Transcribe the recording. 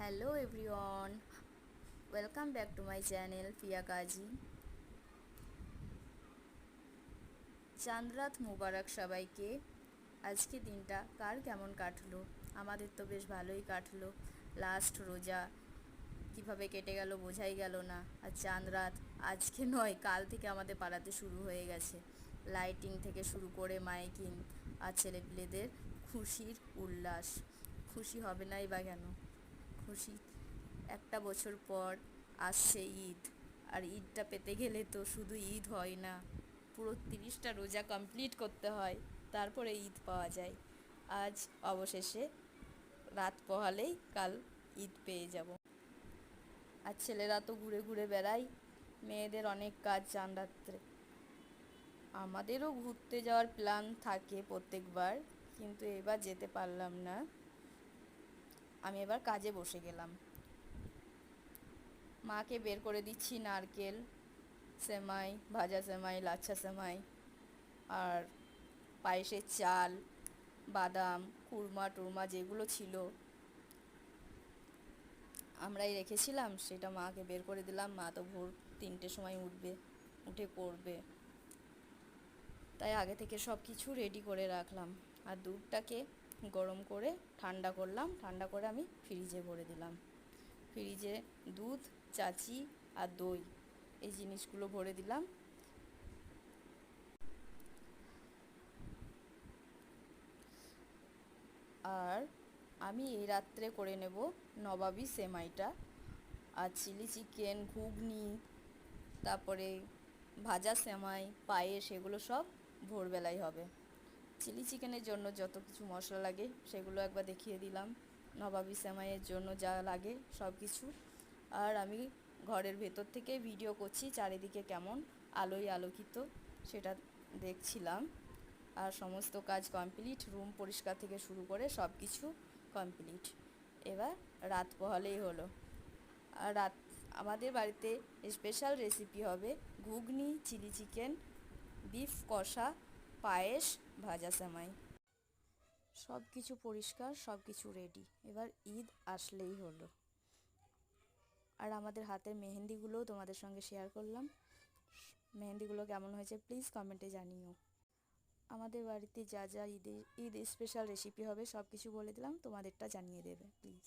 Hello everyone, welcome back to my channel Pia Kaji. চাঁদরাত মুবারক সবাইকে। আজকে দিনটা কার কেমন কাটলো? আমাদের তো বেশ ভালোই কাটলো। লাস্ট রোজা কিভাবে কেটে গেল বোঝাই গেল না। আর চাঁদরাত আজকে নয়, কাল থেকে আমাদের পাড়াতে শুরু হয়ে গেছে। লাইটিং থেকে শুরু করে মাইকিং আর ছেলেপিলেদের খুশির উল্লাস। খুশি হবে নাই বা কেন? খুশি। একটা বছর পর আসছে ঈদ, আর ঈদটা পেতে গেলে তো শুধু ঈদ হয় না, পুরো 30টা রোজা কমপ্লিট করতে হয়, তারপরে ঈদ পাওয়া যায়। আজ অবশেষে রাত পোহালেই কাল ঈদ পেয়ে যাব। আর ছেলেরা তো ঘুরে ঘুরে বেড়ায়, মেয়েদের অনেক কাজ চাঁদ রাত্রে। আমাদেরও ঘুরতে যাওয়ার প্ল্যান থাকে প্রত্যেকবার, কিন্তু এবার যেতে পারলাম না। আমি এবার কাজে বসে গেলাম। মাকে বের করে দিচ্ছি নারকেল, সেমাই, ভাজা সেমাই, লাচ্ছা সেমাই, আর পায়েসের চাল, বাদাম, কুরমা টুরমা যেগুলো ছিল আমরাই রেখেছিলাম, সেটা মাকে বের করে দিলাম। মা তো ভোর 3টের সময় উঠবে, উঠে করবে, তাই আগে থেকে সব কিছু রেডি করে রাখলাম। আর দুধটাকে গরম করে ঠান্ডা করলাম, ঠান্ডা করে আমি ফ্রিজে ভরে দিলাম। ফ্রিজে দুধ, চাচি আর দই, এই জিনিসগুলো ভরে দিলাম। আর আমি এই রাত্রে করে নেব নবাবী সেমাইটা, আর চিলি চিকেন, ঘুগনি, তারপরে ভাজা সেমাই, পায়েস, এগুলো সব ভোরবেলায় হবে। চিলি চিকেনের জন্য যত কিছু মশলা লাগে সেগুলো একবার দেখিয়ে দিলাম, নবাবী সেমাইয়ের জন্য যা লাগে সব কিছু। আর আমি ঘরের ভেতর থেকে ভিডিও করছি, চারিদিকে কেমন আলোয় আলোকিত সেটা দেখছিলাম। আর সমস্ত কাজ কমপ্লিট, রুম পরিষ্কার থেকে শুরু করে সব কিছু কমপ্লিট। এবার রাত পোহালেই হলো। আর রাত আমাদের বাড়িতে স্পেশাল রেসিপি হবে ঘুগনি, চিলি চিকেন, বিফ কষা, পায়েস, ভাজা সেমাই। সব কিছু পরিষ্কার, সব কিছু রেডি, এবার ঈদ আসলেই হলো। আর আমাদের হাতের মেহেন্দিগুলোও তোমাদের সঙ্গে শেয়ার করলাম। মেহেন্দিগুলো কেমন হয়েছে প্লিজ কমেন্টে জানিও। আমাদের বাড়িতে যা যা ঈদ স্পেশাল রেসিপি হবে সব কিছু বলে দিলাম, তোমাদেরটা জানিয়ে দেবে প্লিজ।